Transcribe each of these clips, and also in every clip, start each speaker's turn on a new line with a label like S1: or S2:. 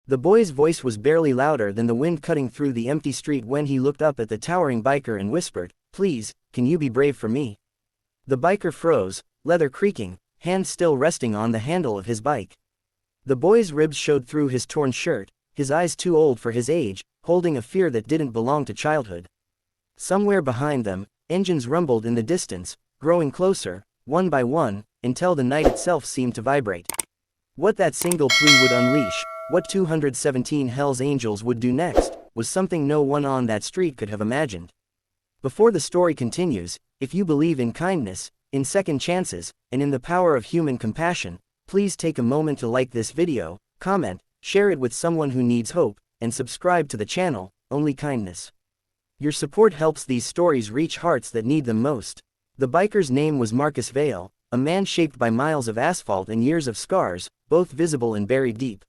S1: The boy's voice was barely louder than the wind cutting through the empty street when he looked up at the towering biker and whispered, "Please, can you be brave for me?" The biker froze, leather creaking, hands still resting on the handle of his bike. The boy's ribs showed through his torn shirt, his eyes too old for his age, holding a fear that didn't belong to childhood. Somewhere behind them, engines rumbled in the distance, growing closer, one by one, until the night itself seemed to vibrate. What that single plea would unleash, what 217 Hell's Angels would do next, was something no one on that street could have imagined. Before the story continues, if you believe in kindness, in second chances, and in the power of human compassion, please take a moment to like this video, comment, share it with someone who needs hope, and subscribe to the channel, Only Kindness. Your support helps these stories reach hearts that need them most. The biker's name was Marcus Vale, a man shaped by miles of asphalt and years of scars, both visible and buried deep.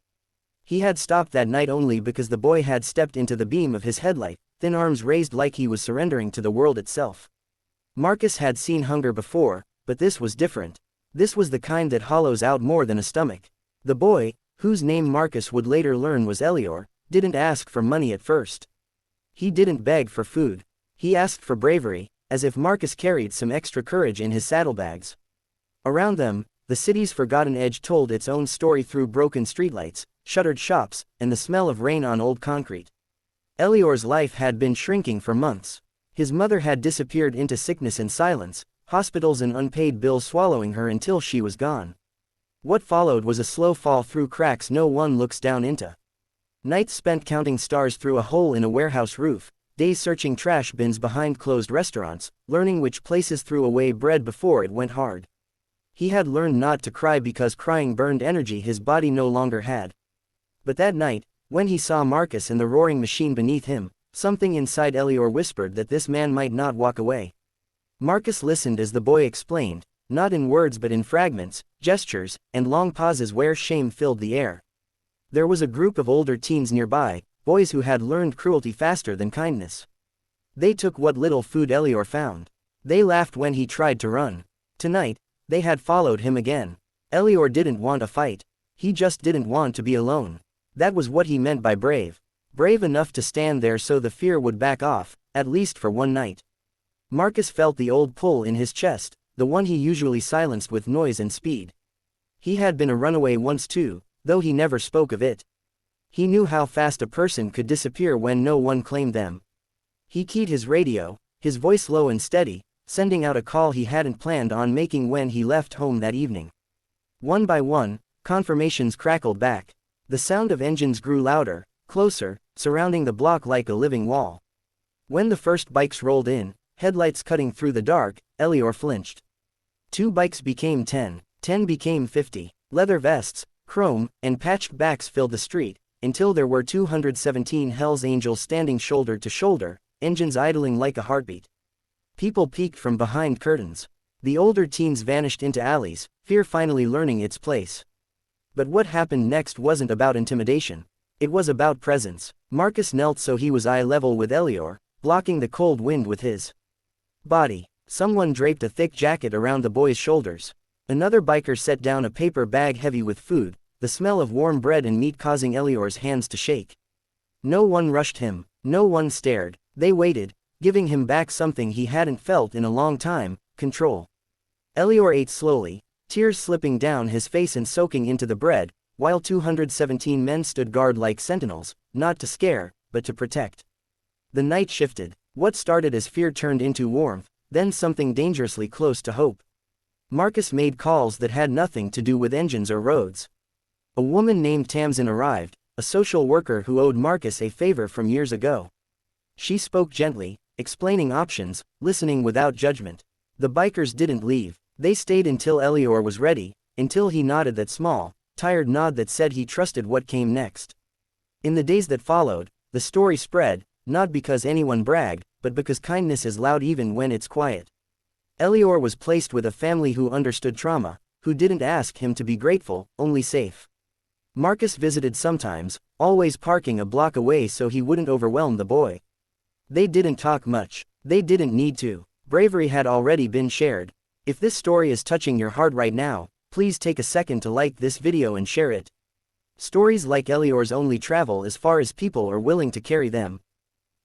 S1: He had stopped that night only because the boy had stepped into the beam of his headlight, thin arms raised like he was surrendering to the world itself. Marcus had seen hunger before, but this was different. This was the kind that hollows out more than a stomach. The boy, whose name Marcus would later learn was Elior, didn't ask for money at first. He didn't beg for food. He asked for bravery, as if Marcus carried some extra courage in his saddlebags. Around them, the city's forgotten edge told its own story through broken streetlights, shuttered shops, and the smell of rain on old concrete. Elior's life had been shrinking for months. His mother had disappeared into sickness and silence, hospitals and unpaid bills swallowing her until she was gone. What followed was a slow fall through cracks no one looks down into. Nights spent counting stars through a hole in a warehouse roof, days searching trash bins behind closed restaurants, learning which places threw away bread before it went hard. He had learned not to cry because crying burned energy his body no longer had. But that night, when he saw Marcus and the roaring machine beneath him, something inside Elior whispered that this man might not walk away. Marcus listened as the boy explained, not in words but in fragments, gestures, and long pauses where shame filled the air. There was a group of older teens nearby, boys who had learned cruelty faster than kindness. They took what little food Elior found. They laughed when he tried to run. Tonight, they had followed him again. Elior didn't want a fight. He just didn't want to be alone. That was what he meant by brave. Brave enough to stand there so the fear would back off, at least for one night. Marcus felt the old pull in his chest, the one he usually silenced with noise and speed. He had been a runaway once too, though he never spoke of it. He knew how fast a person could disappear when no one claimed them. He keyed his radio, his voice low and steady, sending out a call he hadn't planned on making when he left home that evening. One by one, confirmations crackled back. The sound of engines grew louder, closer, surrounding the block like a living wall. When the first bikes rolled in, headlights cutting through the dark, Elior flinched. 2 bikes became 10, 10 became 50. Leather vests, chrome, and patched backs filled the street, until there were 217 Hell's Angels standing shoulder to shoulder, engines idling like a heartbeat. People peeked from behind curtains. The older teens vanished into alleys, fear finally learning its place. But what happened next wasn't about intimidation. It was about presence. Marcus knelt so he was eye level with Elior, blocking the cold wind with his body. Someone draped a thick jacket around the boy's shoulders. Another biker set down a paper bag heavy with food, the smell of warm bread and meat causing Elior's hands to shake. No one rushed him, no one stared. They waited, giving him back something he hadn't felt in a long time, control. Elior ate slowly, tears slipping down his face and soaking into the bread, while 217 men stood guard like sentinels, not to scare, but to protect. The night shifted. What started as fear turned into warmth, then something dangerously close to hope. Marcus made calls that had nothing to do with engines or roads. A woman named Tamsin arrived, a social worker who owed Marcus a favor from years ago. She spoke gently, explaining options, listening without judgment. The bikers didn't leave. They stayed until Elior was ready, until he nodded that small, tired nod that said he trusted what came next. In the days that followed, the story spread, not because anyone bragged, but because kindness is loud even when it's quiet. Elior was placed with a family who understood trauma, who didn't ask him to be grateful, only safe. Marcus visited sometimes, always parking a block away so he wouldn't overwhelm the boy. They didn't talk much. They didn't need to. Bravery had already been shared. If this story is touching your heart right now, please take a second to like this video and share it. Stories like Elior's only travel as far as people are willing to carry them.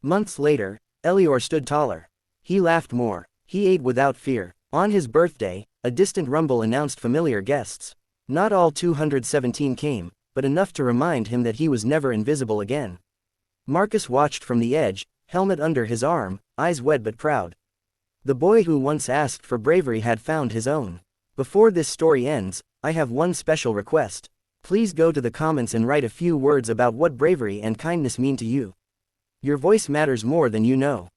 S1: Months later, Elior stood taller. He laughed more. He ate without fear. On his birthday, a distant rumble announced familiar guests. Not all 217 came, but enough to remind him that he was never invisible again. Marcus watched from the edge, helmet under his arm, eyes wet but proud. The boy who once asked for bravery had found his own. Before this story ends, I have one special request. Please go to the comments and write a few words about what bravery and kindness mean to you. Your voice matters more than you know.